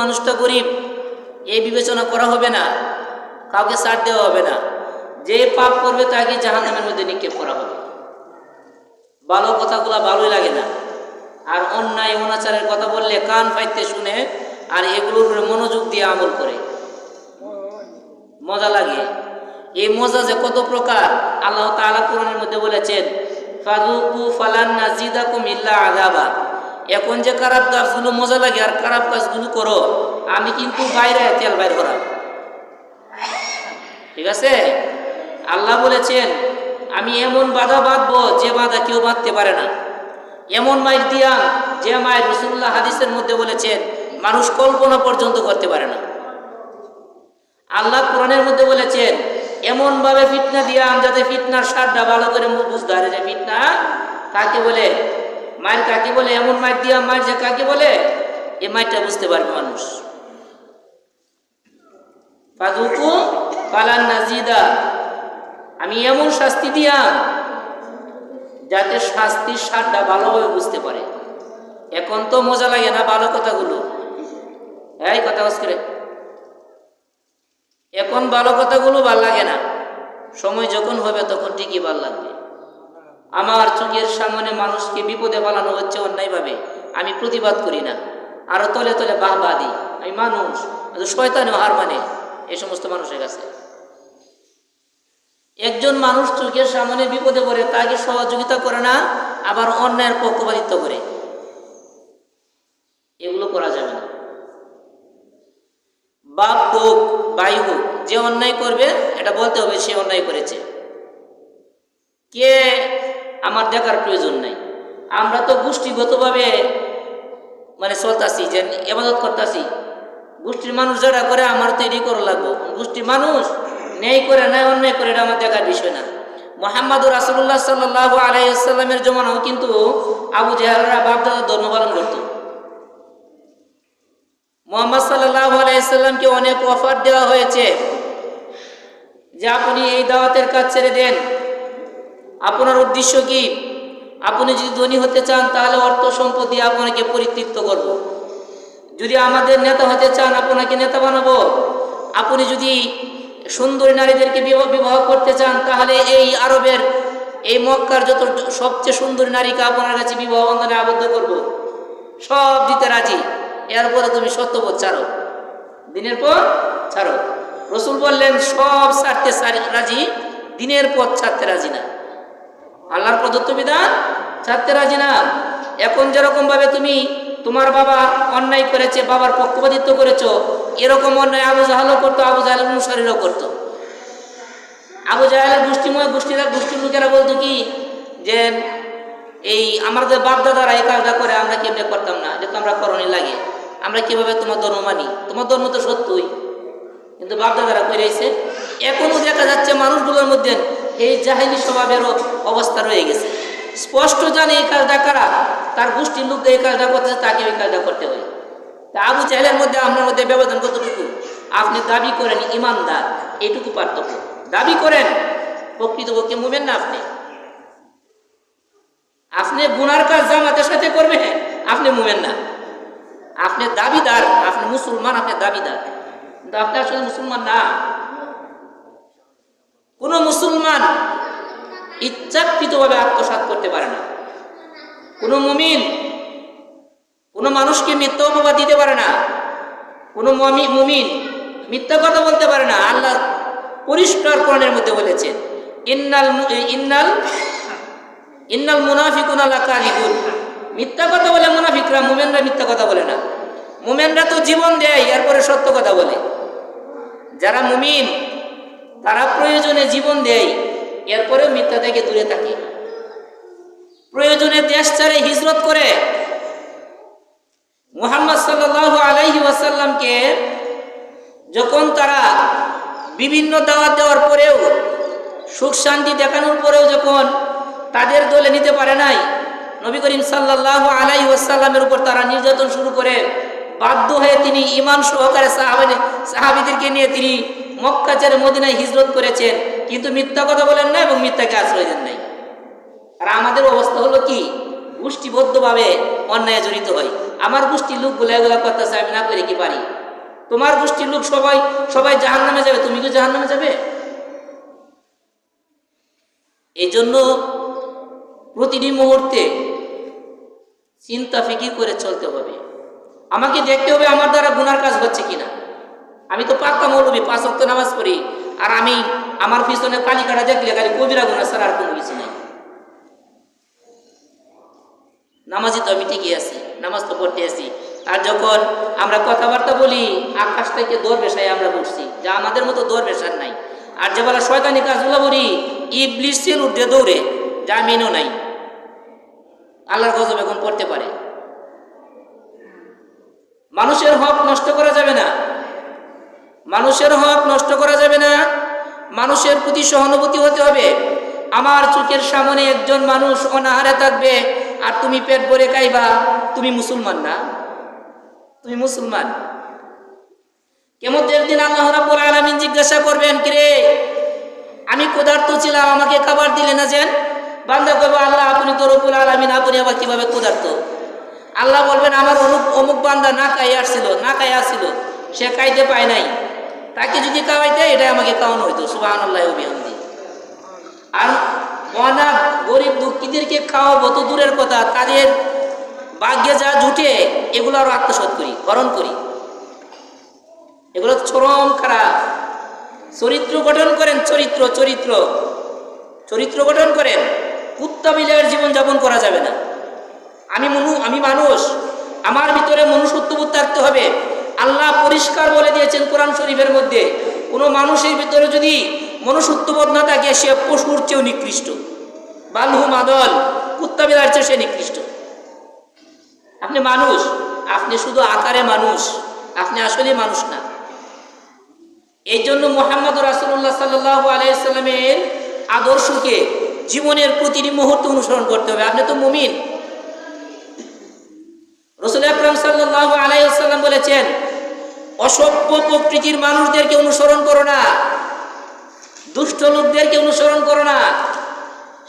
মানুষটা গরিব এই বিবেচনা করা হবে না, কাউকে ছাড় দেওয়া হবে না। যে পাপ করবে তাকে জাহান্নামের মধ্যে নিক্ষেপ করা হবে। ভালো কথাগুলা ভালোই লাগে না, আর অন্যায় অনাচারের কথা বললে কান পাইতে শুনে আর এগুলোর উপরে মনোযোগ দিয়ে আমল করে মজা লাগে। এই মজা যে কত প্রকার আল্লাহ তাআলা কোরআনের মধ্যে বলেছেন, ফাযুকু ফালান নাজিদাকুম ইল্লা আযাবা। এখন যে খারাপ কাজগুলো মজা লাগে আর খারাপ কাজগুলো করো, আমি কিন্তু বাইরে তেল বাইর করা। ঠিক আছে, আল্লাহ বলেছেন আমি এমন বাধা বাঁধবো যে বাধা কেউ বাঁধতে পারে না, এমন মাইর দিয়া যে মায়ের রাসূলুল্লাহ হাদিসের মধ্যে বলেছেন মানুষ কল্পনা পর্যন্ত করতে পারে না। আল্লাহ কোরআনের মধ্যে বলেছেন এমন ভাবে ফিতনা দিয়া যাতে ফিতনার স্বাদটা ভালো করে বুঝতে পারে যে ফিতনা কাকে বলে, মায়ের কাকে বলে, এমন মায়ের দিয়া মায়ের যে কাকে বলে এই মায়েরটা বুঝতে পারবে মানুষ। ফাযুকু ফালান নাজিদা, আমি এমন শাস্তি দিয়া যাতে শাস্তির স্বাদটা ভালোভাবে বুঝতে পারে। এখন তো মজা লাগে না ভালো কথাগুলো, এই কথা করে এখন ভালো কথাগুলো ভাল লাগে না, সময় যখন হবে তখন ঠিকই ভাল লাগবে। আমার চোখের সামনে মানুষকে বিপদে ফেলানো হচ্ছে অন্যায়ভাবে, আমি প্রতিবাদ করি না, আরো তলে তলে বাহবা দিই। আমি মানুষ, শয়তানেও হার মানে এই সমস্ত মানুষের কাছে। একজন মানুষ চোখের সামনে বিপদে পড়ে তাকে সহযোগিতা করে না, আবার অন্যায়ের পক্ষপাতিত্ব করে, এগুলো করা যাবে না। বাপ হোক ভাই হোক, যে অন্যায় করবে এটা বলতে হবে সে অন্যায় করেছে, কে আমার দেখার প্রয়োজন নাই। আমরা তো গোষ্ঠীগতভাবে মানে চলতাছি, যে ইবাদত করতেছি, গোষ্ঠীর মানুষ যারা করে আমার তো এটাই করা লাগবো। গোষ্ঠীর মানুষ ন্যায় করে নাই অন্যায় করে এটা আমার দেখার বিষয় না। মুহাম্মদুর রাসূলুল্লাহ সাল্লাল্লাহু আলাইহি ওয়াসাল্লামের জমানাও কিন্তু আবু জাহেলরা বাপ দাদা ধর্ম পালন করত। মুহাম্মদ সাল্লাল্লাহু আলাইহি ওয়াসাল্লামকে অনেক অফার দেওয়া হয়েছে যে আপনি এই দাওয়াতের কাজ ছেড়ে দেন, আপনার উদ্দেশ্য কি? আপনি যদি ধনী হতে চান তাহলে অর্থ সম্পদ দিয়ে আপনাকে পরিতৃপ্ত করব, যদি আমাদের নেতা হতে চান আপনাকে নেতা বানাবো, আপনি যদি সুন্দরী নারীদেরকে বিবাহ করতে চান তাহলে এই আরবের এই মক্কার যত সবচেয়ে সুন্দরী নারীকে আপনার কাছে বিবাহ বন্ধনে আবদ্ধ করব, সব দিতে রাজি। এরপরে তুমি সত্যপথ ছাড়ো, দিনের পথ ছাড়ো। রাসূল বললেন সব ছাড়তে রাজি, দিনের পথ ছাড়তে রাজি না, আল্লাহর প্রদত্ত বিধান ছাড়তে রাজি না। এখন যেরকম ভাবে তুমি তোমার বাবা অন্যায় করেছে, বাবার পক্ষপাতিত্ব করেছো, এরকম অন্যায় আবু জাহেলও করতো, আবু জাহেলের অনুসারীরাও করতো। আবু জাহেলের গোষ্ঠীর লোকেরা বলতো কি যে এই আমাদের বাপ দাদারা এই কাজটা করে, আমরা কেমনে করতাম না, এটা তো আমরা করণীয় লাগে, আমরা কিভাবে তোমার ধর্ম মানি, তোমার ধর্ম তো সত্যই, কিন্তু বাপ দাদারা করে এসে। এখনো দেখা যাচ্ছে মানুষগুলোর মধ্যে এই জাহেলি স্বভাবেরও অবস্থা রয়ে গেছে। স্পষ্ট জানে এই কাজটা কারা, তার গোষ্ঠীর লোক এই কাজটা করতেছে, তাকে ওই কাজটা করতে হয়। তা আবু জাহেলের মধ্যে আপনার মধ্যে ব্যবধান কতটুকু? আপনি দাবি করেন ইমানদার, এইটুকু পার্থক্য। দাবি করেন, প্রকৃতপক্ষে মুমিন না। আপনি গুনার কাজ জামাতের সাথে করবেন, আপনি মুমিন না। আপনি দাবিদার, আপনি মুসলমান, আপনি দাবিদার, কিন্তু আপনি আসলে মুসলমান না। কোন মুসলমান ইচ্ছাকৃতভাবে আত্মসাৎ করতে পারে না। কোন মুমিন কোন মানুষকে মিথ্যা অপবাদ দিতে পারে না। কোন মুমিন মিথ্যা কথা বলতে পারে না। আল্লাহ পরিষ্কার কোরআনের মধ্যে বলেছেন ইন্নাল মুনাফিকুনা লাকাযিবুন, মিথ্যা কথা বলে মুনাফিকরা, মুমিনরা মিথ্যা কথা বলে না। মুমিনরা তো জীবন দেয়, এরপরে সত্য কথা বলে। যারা মুমিন তারা প্রয়োজনে জীবন দেয়, এরপরে মিথ্যা থেকে দূরে থাকে, প্রয়োজনে দেশ ছেড়ে হিজরত করে। মুহাম্মদ সাল্লাল্লাহু আলাইহি ওয়াসাল্লামকে যখন তারা বিভিন্ন দাওয়াত দেওয়ার পরেও, সুখ শান্তি দেখানোর পরেও যখন তাদের দলে নিতে পারে নাই, নবী করিম সাল্লাল্লাহু আলাইহি ওয়াসাল্লামের উপর তারা নির্যাতন শুরু করে, বাধ্য হয়ে তিনি ঈমান সহকারে সাহাবীদেরকে নিয়ে তিনি মক্কা ছেড়ে মদিনায় হিজরত করেছেন, কিন্তু মিথ্যা কথা বলেন না এবং মিথ্যাকে আশ্রয় দেন নাই। আর আমাদের অবস্থা হলো কি? গোষ্ঠীবদ্ধভাবে অন্যায় জড়িত হয়। আমার গোষ্ঠীর লোকগুলো এগুলা করতেছে, আমি না করে কি পারি? তোমার গোষ্ঠীর লোক সবাই সবাই জাহান্নামে যাবে, তুমি কি জাহান্নামে যাবে? এই জন্য প্রতিটি মুহূর্তে চিন্তা ফিকির করে চলতে হবে। আমাকে দেখতে হবে আমার দ্বারা গুনার কাজ হচ্ছে কিনা। আমি তো পাক্কা মৌলবী, 5 ওয়াক্ত নামাজ পড়ি, আর আমি আমার পিছনে কালি কাটা দেখলে খালি কবিরা গুনাহ ছাড়া আর কোনো কিছু নেই। নামাজি তো আমি ঠিকই আছি, নামাজ তো পড়তে আছি। আর যখন আমরা কথাবার্তা বলি, আকাশ থেকে দরবেশায় আমরা বসছি, যা আমাদের মতো দরবেশার নাই। আর যে বলা শয়তানি কাজগুলো বলি, ইবলিসের ঊর্ধ্বে দৌড়ে, যা মেনও নাই, আল্লাহর গজব এখন পড়তে পারে। মানুষের হক নষ্ট করা যাবে না, মানুষের হক নষ্ট করা যাবে না। মানুষের প্রতি সহানুভূতি হতে হবে। আমার চোখের সামনে একজন মানুষ অনাহারে থাকবে, আর তুমি পেট ভরে খাইবা, তুমি মুসলমান না? তুমি মুসলমান? কিয়ামতের দিন আল্লাহ রাব্বুল আলামিন জিজ্ঞাসা করবেন, কিরে আমি ক্ষুধার্ত ছিলাম, আমাকে খাবার দিলে না যেন? বান্দা কইবে, আল্লাহ আপনি তো রব্বুল আলামিন, আপনি আবার কিভাবে ক্ষুধার্ত? আল্লাহ বলবেন, আমার অমুক বান্দা না খাইয়া আসছিল, সে খাইতে পায় নাই, তাকে যদি খাওয়াইতে এটাই আমাকে খাওয়ানো হইতো। সুবহানাল্লাহি ওয়া বিহামদিহি। আর অনাথ গরিব দুঃখীদেরকে খাওয়াবো তো দূরের কথা, তাদের ভাগ্যে যা জুটে এগুলো আরো আত্মসাৎ করি, হরণ করি। এগুলো চরম খারাপ। চরিত্র গঠন করেন, চরিত্র গঠন করেন। কুত্তা বিলের জীবন যাপন করা যাবে না। আমি মানুষ, আমার ভিতরে মনুষ্যত্ববোধ থাকতে হবে। আল্লাহ পরিষ্কার বলে দিয়েছেন কোরআন শরীফের মধ্যে, কোনো মানুষের ভিতরে যদি মনুষ্যত্ববোধ না থাকে, সে পশুর চেয়েও নিকৃষ্ট। বালহুম আদল, কুত্তা বিলার চেয়ে সে নিকৃষ্ট। আপনি মানুষ, আপনি শুধু আকারে মানুষ, আপনি আসলে মানুষ না। এই জন্য মুহাম্মদ রাসূলুল্লাহ সাল্লাল্লাহু আলাইহি সাল্লামের আদর্শকে জীবনের প্রতিটি মুহূর্তে অনুসরণ করতে হবে। আপনি তো মুমিন। রাসূল আকরাম সাল্লাল্লাহু আলাইহি ওয়াসাল্লাম বলেছেন, অসভ্য প্রকৃতির মানুষদেরকে অনুসরণ করো না, দুষ্ট লোকদেরকে অনুসরণ করো না,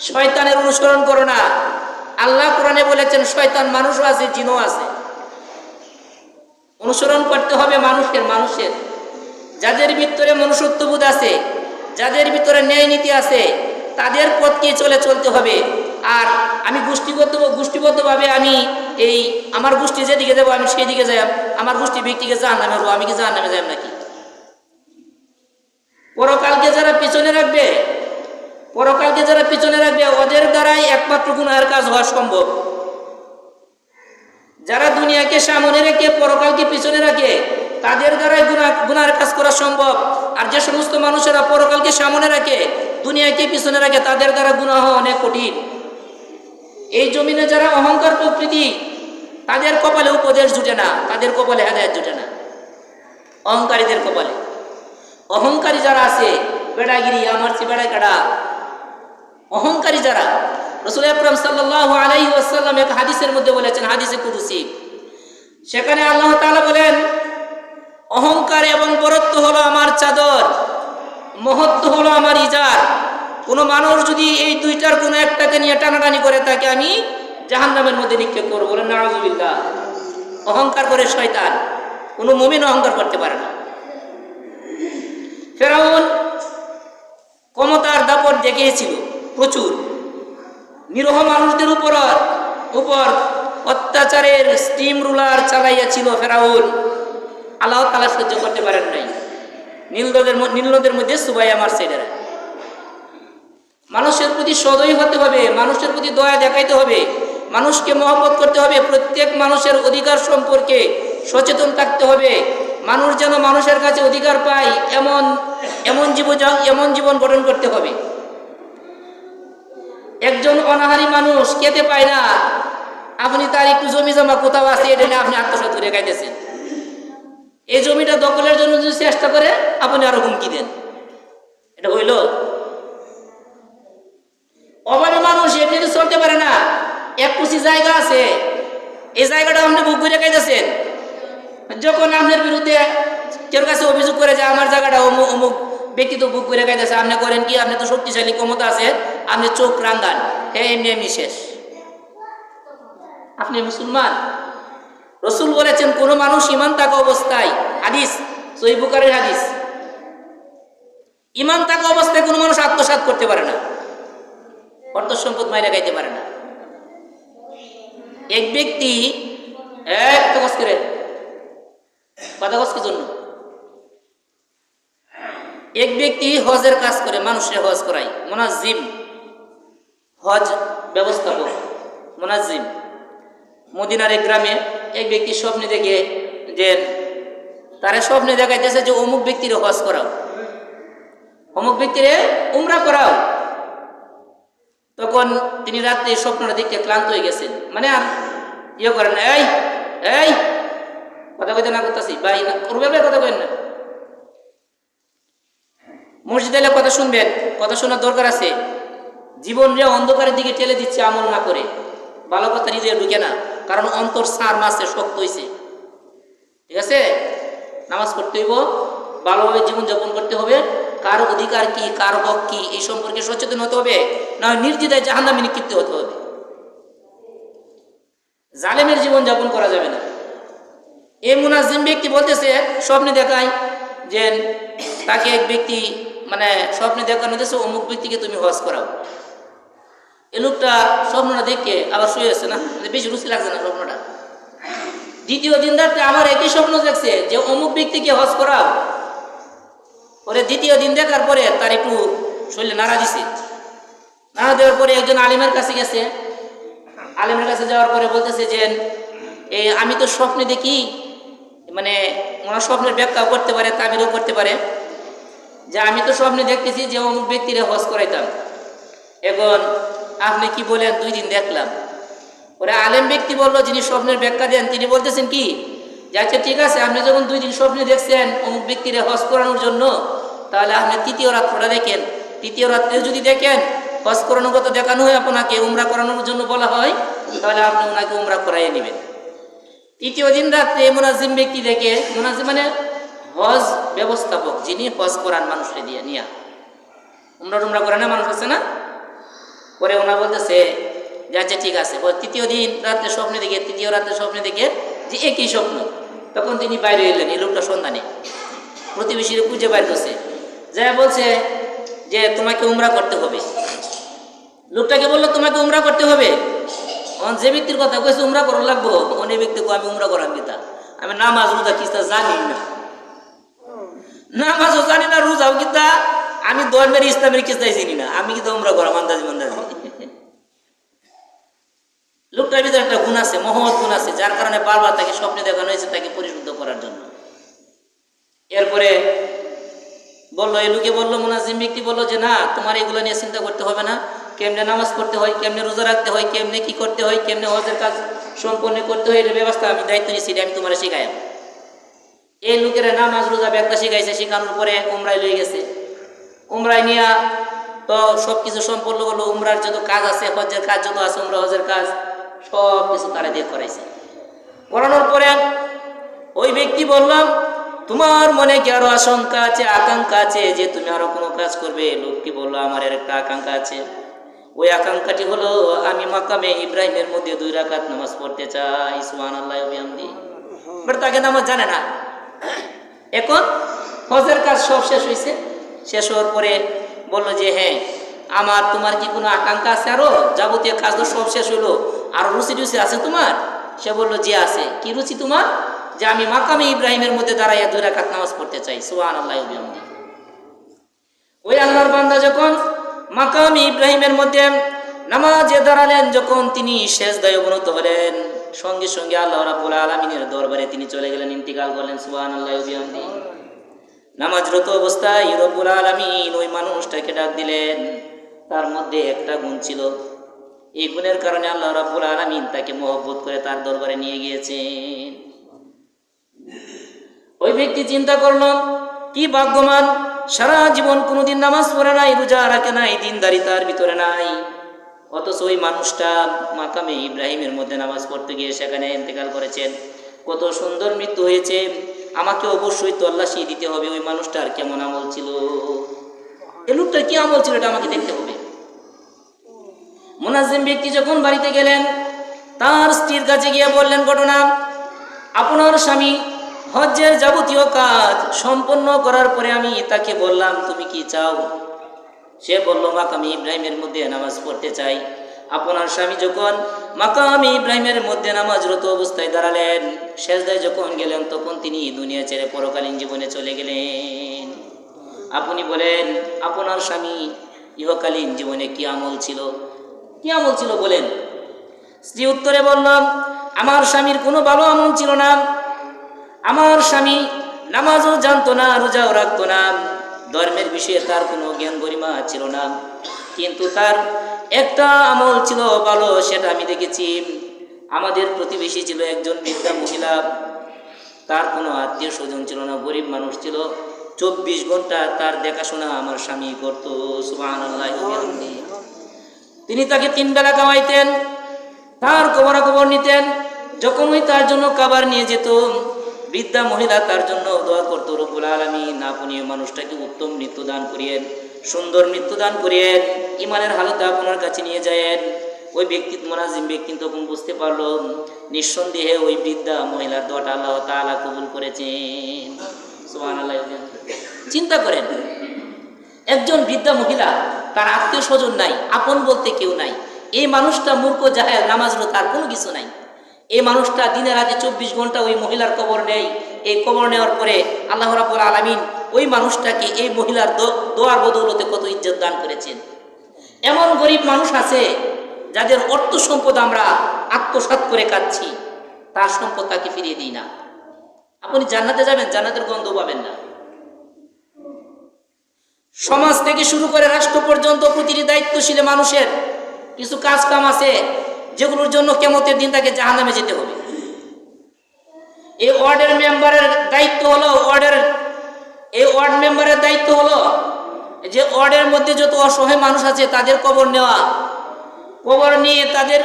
শয়তানের অনুসরণ করো না। আল্লাহ কোরআনে বলেছেন, শয়তান মানুষও আছে, জিনও আছে। অনুসরণ করতে হবে মানুষের। যাদের ভিতরে মনুষ্যত্ববোধ আছে, যাদের ভিতরে ন্যায় নীতি আছে, তাদের পথকে চলতে হবে। আর আমি গোষ্ঠীবদ্ধভাবে আমি আমার গোষ্ঠী যেদিকে যাবো আমি সেই দিকে যাই, আমার গোষ্ঠী ব্যক্তিকে জাহান্নামে হবো, আমি কি জাহান্নামে যাব নাকি? পরকালকে যারা পিছনে রাখবে ওদের দ্বারাই একমাত্র গুনাহের কাজ হওয়া সম্ভব। যারা দুনিয়াকে সামনে রেখে পরকালকে পিছনে রাখে, তাদের দ্বারাই গুনাহের কাজ করা সম্ভব। আর যে সমস্ত মানুষেরা পরকালকে সামনে রাখে, দুনিয়াকে পিছনে রাখে, তাদের দ্বারা গুনাহ অনেক কঠিন। এই জমিনে যারা অহংকার প্রকৃতি, তাদের কপালে উপদেশ জুটে না, তাদের কপালে হেদায়েত জুটে না। অহংকারীদের কপালে, অহংকারী যারা আছে, বেড়াগিরি, আমার চেয়ে বেড়া কাটা, অহংকারী যারা, রাসূল আকরাম সাল্লাল্লাহু আলাইহি ওয়াসাল্লাম এক হাদিসের মধ্যে বলেছেন, হাদিসে কুদসি, সেখানে আল্লাহ তাআলা বলেন, অহংকার এবং বরত্ব হলো আমার চাদর, মহত্ব হলো আমার ইজার। কোনো মানুষ যদি এই দুইটার কোনো একটাকে নিয়ে টানাটানি করে, তাকে আমি জাহান্নামের মধ্যে নিক্ষেপ করবো। বলেন নাউযুবিল্লাহ। অহংকার করে শয়তান, কোনো মুমিন অহংকার করতে পারে না। ফেরাউন ক্ষমতার দাপট দেখিয়েছিল প্রচুর, নিরহ মানুষদের উপর অত্যাচারের স্টিম রুলার চালাইয়াছিল ফেরাউন। আল্লাহ তাআলা সহ্য করতে পারেন নাই, নীল নদের মধ্যে সুবাইয়া মারছে এরা। মানুষের প্রতি সদয় হতে হবে, মানুষের প্রতি দয়া দেখাইতে হবে, মানুষকে মহব্বত করতে হবে, প্রত্যেক মানুষের অধিকার সম্পর্কে সচেতন থাকতে হবে। মানুষ যেন মানুষের কাছে অধিকার পায় এমন জীবন গঠন করতে হবে। একজন অনাহারী মানুষ খেতে পায় না, আপনি তার একটু জমি জমা কোথাও আছে, এটা নিয়ে আপনি আত্মসাৎ করে খাইতেছেন। এই জমিটা দখলের জন্য যদি চেষ্টা করে, আপনি আরো হুমকি দেন, এটা হইল? অভাবী মানুষ এমনিতে চলতে পারে না। এক কুচি জায়গা আছে, এই জায়গাটা আপনি বুক করে খাইতেছেন। যখন আপনার বিরুদ্ধে কেউ কাছে অভিযোগ করে যে আমার জায়গাটা অমুক ব্যক্তি তো বুক করে খাইতেছে, আপনি করেন কি? আপনি তো শক্তিশালী, ক্ষমতা আছে, আপনি চোখ রাঙ্গান, হ্যাঁ এমনি শেষ। আপনি মুসলমান? রসুল বলেছেন কোন মানুষ ঈমান থাকা অবস্থায়, হাদিস সহিহ বুখারীর হাদিস, ঈমান থাকা অবস্থায় কোনো মানুষ আত্মসাৎ করতে পারে না, অর্থ সম্পদ মাইরা খাইতে পারে না। এক ব্যক্তি এক ব্যক্তি হজের কাজ করে, মানুষের হজ করায়, মুনাজ্জিম, হজ ব্যবস্থাপক, মুনাজ্জিম। মদিনার এক গ্রামে এক ব্যক্তি স্বপ্নে দেখে যে তারা স্বপ্নে দেখাইতেছে যে অমুক ব্যক্তির হজ করাও, অমুক ব্যক্তির উমরা করাও। তখন তিনি রাত্রে স্বপ্নটা দেখতে ক্লান্ত হয়ে গেছেন, মানে ইয়ে করেন, এই এই কথা কইতে না করতেছি ভাই, কথা কইন না, মসজিদে এলে কথা শুনবেন, কথা শোনার দরকার আছে। জীবন রে অন্ধকারের দিকে ঠেলে দিচ্ছে আমল না করে, ভালো কথা নিজে ঢুকে না, কারণ অন্তর সার মাসে শক্ত হয়েছে। ঠিক আছে, নামাজ পড়তে হইব, ভালোভাবে জীবনযাপন করতে হবে, কার অধিকার কি, কার হক কি, এই সম্পর্কে সচেতন হতে হবে, না নির্দ্বিধায় জাহান্নামে নিক্ষিপ্ত হতে হবে। জালেমের জীবন যাপন করা যাবে না। এই মুনাজ্জিম ব্যক্তি বলতেছে, স্বপ্নে দেখায় যে তাকে এক ব্যক্তি, মানে স্বপ্নে দেখানো হতেছে অমুক ব্যক্তিকে তুমি হজ করাও। এই লোকটা স্বপ্নটা দেখে আবার শুয়ে আছে, না বেশি রুচি লাগছে না স্বপ্নটা। দ্বিতীয় দিন রাত্রে আমার একই স্বপ্ন দেখছে যে অমুক ব্যক্তিকে হজ করাও। পরে দ্বিতীয় দিন দেখার পরে তার একটু শরীরে নাড়া দিছে, নাড়া দেওয়ার পরে একজন আলিমের কাছে গেছে। আলিমের কাছে যাওয়ার পরে বলতেছে যে আমি তো স্বপ্নে দেখি, মানে ওনার স্বপ্নের ব্যাখ্যা করতে পারে, তাবিরও করতে পারে, যে আমি তো স্বপ্নে দেখতেছি যে অমুক ব্যক্তিরে হজ করাইতাম, এখন আপনি কি বলেন 2 দিন দেখলাম। ওরা আলেম ব্যক্তি বললো, যিনি স্বপ্নের ব্যাখ্যা দেন তিনি বলতেছেন কি, যে আচ্ছা ঠিক আছে, আপনি যখন 2 দিন স্বপ্নে দেখছেন অমুক ব্যক্তিরে হজ করানোর জন্য, তাহলে আপনি তৃতীয় রাত্রটা দেখেন, তৃতীয় রাত্রে যদি দেখেন হজ করানোর কথা দেখানো হয়, আপনাকে উমরা করানোর জন্য বলা হয়, তাহলে আপনি ওনাকে উমরা করাইয়ে নেবেন। তৃতীয় দিন রাত্রে মুনাজ্জিম ব্যক্তি দেখে, মুনাজ্জিম মানে হজ ব্যবস্থাপক, যিনি হজ করান মানুষকে দিয়ে নিয়া, উমরা করে না মানুষ আছে না। পরে ওনা বলতেছে যে আচ্ছা ঠিক আছে, তৃতীয় দিন রাত্রে স্বপ্নে দেখে, তৃতীয় রাত্রে স্বপ্নে দেখে যে একই স্বপ্ন। তখন তিনি বাইরে এলেন, এই লোকটা সন্ধানে প্রতিবেশীরা খুঁজে বাইর করছে, যা বলছে যে তোমাকে উমরা করতে হবে। লোকটাকে বললো তোমাকে উমরা করতে হবে। যে ব্যক্তির কথা কইছে উমরা করা লাগবো, অনেক ব্যক্তিকে আমি উমরা করার কিতা, আমি নামাজ রোজা কিস্তা জানি না, নামাজও জানি না, রোজাও কিতা, আমি ধর্মের ইসলামের কিস্তাই চিনি না, আমি কিন্তু উমরা করা মান্দাজি। লোকটার ভিতরে একটা গুণ আছে, মহৎ গুণ আছে, যার কারণে বারবার তাকে স্বপ্নে দেখানো হয়েছে তাকে পরিশুদ্ধ করার জন্য। এরপরে বললো, এই লোকে বললো, মুনাজ্জিম ব্যক্তি বললো যে না, তোমার এগুলো নিয়ে চিন্তা করতে হবে না, কেমনে নামাজ পড়তে হয়, কেমনে রোজা রাখতে হয়, কেমনে কি করতে হয়, কেমনে হজের কাজ সম্পন্ন করতে হয়, এর ব্যবস্থা আমি দায়িত্ব নিচ্ছি, আমি তোমার শিখাই। এই লোকেরা নামাজ রোজা ব্যাখ্যা শিখাইছে, শেখানোর পরে উমরায় লয়ে গেছে। উমরায় নিয়ে তো সব কিছু সম্পন্ন করলো, উমরার যত কাজ আছে, হজের কাজ যত আছে, উমরা হজের কাজ সব কিছু তারা দিয়ে করাইছে। করানোর পরে ওই ব্যক্তি বললাম, তোমার মনে কি আরো আশঙ্কা আছে, আকাঙ্ক্ষা আছে যে তুমি আরো কোনো কাজ করবে? লোকটি বললো, আমার এর একটা আকাঙ্ক্ষা আছে। ওই আকাঙ্ক্ষাটি হলো, আমি মাকামে ইব্রাহিমের মধ্যে 2 রাকাত নামাজ পড়তে চাই। সুবহানাল্লাহি ওয়া বিহামদিহি। বাট তাকে নামাজ জানে না। এখন হজের কাজ সব শেষ হয়েছে, শেষ হওয়ার পরে বললো যে হ্যাঁ, তোমার কি কোনো আকাঙ্ক্ষা আছে, আরো যাবতীয় কাজ তো সব শেষ হলো, আরো রুচি টুচি আছে তোমার? সে বললো যে আছে। কি রুচি তোমার? যে আমি মাকামে ইব্রাহিমের মধ্যে দাঁড়াইয়া 2 রাকাত নামাজ পড়তে চাই। সুবহানাল্লাহি ওয়া বিহামদিহি। ওই আল্লাহর বান্দা যখন মাকামে ইব্রাহিমের মধ্যে নামাজে দাঁড়ালেন, যখন তিনি সেজদায় অবনত হলেন, সঙ্গে সঙ্গে আল্লাহ রাব্বুল আলামিনের দরবারে তিনি চলে গেলেন, ইন্তিকাল করলেন। সুবহানাল্লাহি ওয়া বিহামদিহি। নামাজরত অবস্থায় রব্বুল আলামিন ওই মানুষটাকে ডাক দিলেন। তার মধ্যে একটা গুণ ছিল, এই গুণের কারণে আল্লাহ রাব্বুল আলামিন তাকে মহব্বত করে তার দরবারে নিয়ে গিয়েছেন। ওই ব্যক্তি চিন্তা করলো, কি ভাগ্যবান, সারা জীবন কোনোদিন নামাজ পড়ে নাই, রোজা রাখে নাই, দিনদারি তার ভিতরে নাই, অথচ ওই মানুষটা মাকামে ইব্রাহিমের মধ্যে নামাজ পড়তে গিয়ে সেখানে ইন্তেকাল করেছেন। কত সুন্দর মৃত্যু হয়েছে। আমাকে অবশ্যই তল্লাশি দিতে হবে, ওই মানুষটার কেমন আমল ছিল, এই লোকটার কি আমল ছিল, এটা আমাকে দেখতে হবে। মুনাজ্জিম ব্যক্তি যখন বাড়িতে গেলেন, তার স্ত্রীর কাছে গিয়ে বললেন ঘটনা, আপনার স্বামী হজ্জের যাবতীয় কাজ সম্পন্ন করার পরে আমি তাকে বললাম তুমি কি চাও? সে বলল মাকামি ইব্রাহিমের মধ্যে নামাজ পড়তে চাই। আপনার স্বামী যখন মাকামি ইব্রাহিমের মধ্যে নামাজরত অবস্থায় দাঁড়ালেন, সেজদায় যখন গেলেন, তখন তিনি দুনিয়া ছেড়ে পরকালীন জীবনে চলে গেলেন। আপনি বলেন আপনার স্বামী ইহকালীন জীবনে কি আমল ছিল? কি আমল ছিল বলেন? স্ত্রী উত্তরে বললাম, আমার স্বামীর কোনো ভালো আমল ছিল না। আমার স্বামী নামাজও জানতো না, রোজাও রাখতো না, ধর্মের বিষয়ে তার কোনো জ্ঞান গরিমা ছিল না, কিন্তু তার একটা আমল ছিল ভালো, সেটা আমি দেখেছি। আমাদের প্রতিবেশী ছিল একজন বৃদ্ধা মহিলা, তার কোনো আত্মীয় স্বজন ছিল না, গরিব মানুষ ছিল। 24 ঘন্টা তার দেখাশোনা আমার স্বামী করত। সুবহানাল্লাহ। তিনি তাকে 3 বেলা খাওয়াইতেন, তার খবরাখবর নিতেন। যখনই তার জন্য খাবার নিয়ে যেত, বৃদ্ধা মহিলা তার জন্য দোয়া করতো, রব্বুল আলামিন আপনি মানুষটাকে উত্তম মৃত্যু দান করিয়েন, সুন্দর মৃত্যু দান করিয়েন, ইমানের হালতে আপনার কাছে নিয়ে যায়েন। ওই ব্যক্তি, মুনাজিম ব্যক্তি তখন বুঝতে পারলো নিঃসন্দেহে ওই বৃদ্ধা মহিলার দোয়াটা আল্লাহ তাআলা কবুল করেছেন। সুবহানাল্লাহ। চিন্তা করেন, একজন বৃদ্ধা মহিলা, তার আত্মীয় স্বজন নাই, আপন বলতে কেউ নাই। এই মানুষটা মূর্খ, জাহেল, নামাজরত, তার কোনো কিছু নাই। এই মানুষটা দিনে রাতে 24 ঘন্টা ওই মহিলার কবর নেই। এই কবর নেওয়ার পরে আল্লাহ রাব্বুল আলামিন ওই মানুষটাকে এই মহিলার দোয়ার বদৌলতে কত ইজ্জত দান করেছেন। এমন গরিব মানুষ আছে যাদের অর্থ সম্পদ আমরা আত্মসাৎ করে খাচ্ছি, তার সম্পদ তাকে ফিরিয়ে দিই না। আপনি জান্নাতে যাবেন, জান্নাতের গন্ধ পাবেন না। সমাজ থেকে শুরু করে রাষ্ট্র পর্যন্ত প্রতিটি দায়িত্বশীল মানুষের কিছু কাজ কাম আছে যেগুলোর জন্য কিয়ামতের দিন তাকে জাহান্নামে যেতে হবে। এই ওয়ার্ডের মেম্বারের দায়িত্ব হলো, এই ওয়ার্ড মেম্বারের দায়িত্ব হলো যে ওয়ার্ডের মধ্যে যত অসহায় মানুষ আছে তাদের কবর নেওয়া, কবর নিয়ে তাদের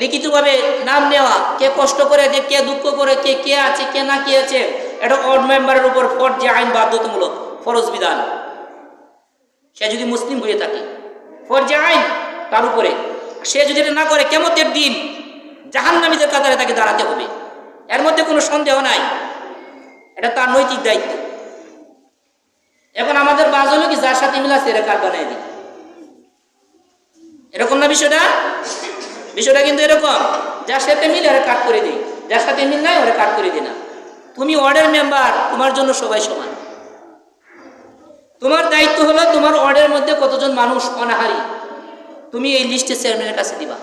লিখিতভাবে নাম নেওয়া, কে কষ্ট করে, যে কে দুঃখ করে, কে আছে কে না কে আছে। এটা ওয়ার্ড মেম্বারের উপর ফরজ আইন, বাধ্যতামূলক ফরজ বিধান। সে যদি মুসলিম হয়ে থাকে, ফরজ আইন তার উপরে। সে যদি এটা না করে, কিয়ামতের দিন জাহান্নামীদের কাতারে তাকে দাঁড়াতে হবে, এর মধ্যে কোনো সন্দেহ নাই। এটা তার নৈতিক দায়িত্ব। এখন আমাদের বাজ হলো কি, যার সাথে মিল আছে এরা কার্ড বানাই দিই, এরকম না বিষয়টা? বিষয়টা কিন্তু এরকম, যার সাথে মিল এরা কাট করে দিই, যার সাথে মিল নাই ওরা কাট করে দিই না। তুমি ওয়ার্ডের মেম্বার, তোমার জন্য সবাই সমান। তোমার দায়িত্ব হলো তোমার ওয়ার্ডের মধ্যে কতজন মানুষ অনাহারী, তুমি এই লিস্টে চেয়ারম্যানের কাছে দিবা।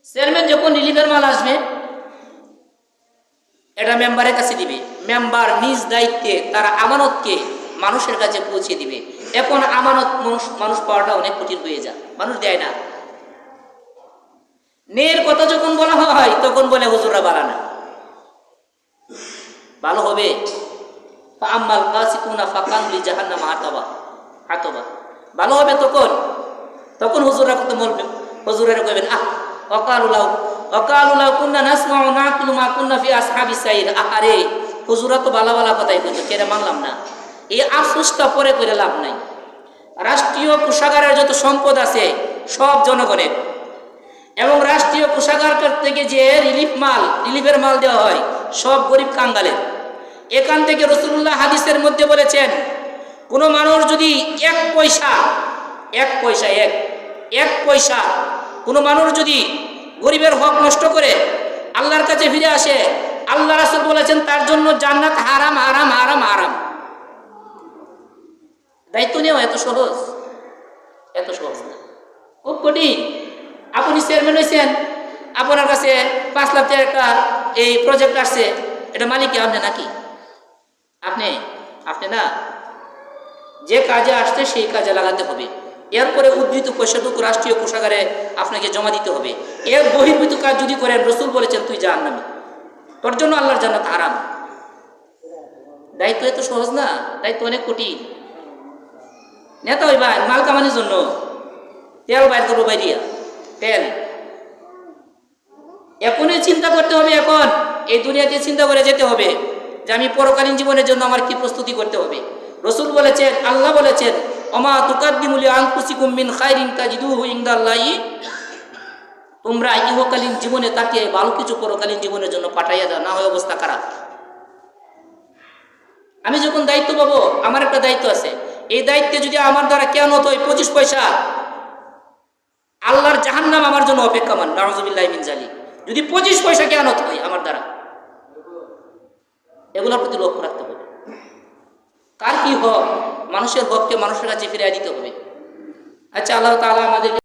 চেয়ারম্যান যখন রিলিফের মাল আসবে, এটা মেম্বারের কাছে দিবে। মেম্বার নিজ দায়িত্বে তার আমানতকে মানুষের কাছে পৌঁছে দিবে। এখন আমানত মানুষ পাওয়াটা অনেক কঠিন হয়ে যায়, মানুষ দেয় না। ন্যায়ের কথা যখন বলা হয় তখন বলে হুজুররা বাড়া না, ভালো হবে। ফাআম্মাল কাসিতুনা ফাকানু লিজাহান্নামা হাতাবা, ভালো হবে তখন হুজুররা কত বলবে, হুজুরেরা কইবেন ওয়াকালু লাউ কুননা নাসমাউ নাকিলু মা কুননা ফি আসহাবিস সাইর। আহারে, হুজুররা তো ভালো ভালো কথাই কইতো, কেন মানলাম না। এই আফসোসটা পরে করে লাভ নাই। রাষ্ট্রীয় কোষাগারের যত সম্পদ আছে সব জনগণের, এবং রাষ্ট্রীয় কোষাগার থেকে যে রিলিফের মাল দেওয়া হয় সব গরিব কাঙ্গালের। এখান থেকে রাসূলুল্লাহ হাদিসের মধ্যে বলেছেন, কোনো মানুষ যদি এক পয়সা কোনো মানুষ যদি গরিবের হক নষ্ট করে আল্লাহর কাছে ফিরে আসে, আল্লাহ রাসূল বলেছেন তার জন্য জান্নাত হারাম হারাম হারাম হারাম। দায়িত্ব নেওয়া এত সহজ না, খুব কঠিন। আপনি চেয়ারম্যান হয়েছেন, আপনার কাছে 5 লাখ টাকার একটা এই প্রজেক্ট আসছে, এটা মালিক আপনি নাকি? আপনি না। যে কাজে আসছে সেই কাজে লাগাতে হবে। এরপরে উদ্ধৃত পয়সাটুকু রাষ্ট্রীয় কোষাগারে আপনাকে জমা দিতে হবে। এর বহির্ভূত কাজ যদি করেন, রাসূল বলেছেন তুই জাহান্নামী, তোর জন্য আল্লাহর জান্নাত হারাম। দায়িত্ব এত সহজ না, দায়িত্ব অনেক কঠিন। নেতা হইবা মাল কামানোর জন্য, তেল বাইর করবো, বাইরিয়া তেল। এখনই চিন্তা করতে হবে, এখন এই দুনিয়াতে চিন্তা করে যেতে হবে যে আমি পরকালীন জীবনের জন্য আমার কি প্রস্তুতি করতে হবে। রাসূল বলেছেন, আল্লাহ বলেছেন, ওমা তুকাদ্দিমু লিআনফুসিকুম মিন খাইরিন তাজিদুহু ইনদাল্লাহি তোমরা ইহকালীন জীবনে তাকে ভালো কিছু পরকালীন জীবনের জন্য পাঠাইয়া দাও, না হয় অবস্থা খারাপ। আমি যখন দায়িত্ব পাবো, আমার একটা দায়িত্ব আছে, এই দায়িত্বে যদি আমার দ্বারা কেয়ামত হয় 25 পয়সা, আল্লাহর জাহান্নাম আমার জন্য অপেক্ষামান, নাউযুবিল্লাহি মিন জালিক। যদি 25 পয়সা কেয়ামত হয় আমার দ্বারা, এগুলোর প্রতি লক্ষ্য রাখতে হবে। কার কি হক, মানুষের হককে মানুষের কাছে ফিরিয়ে দিতে হবে। আচ্ছা, আল্লাহ তাআলা আমাদের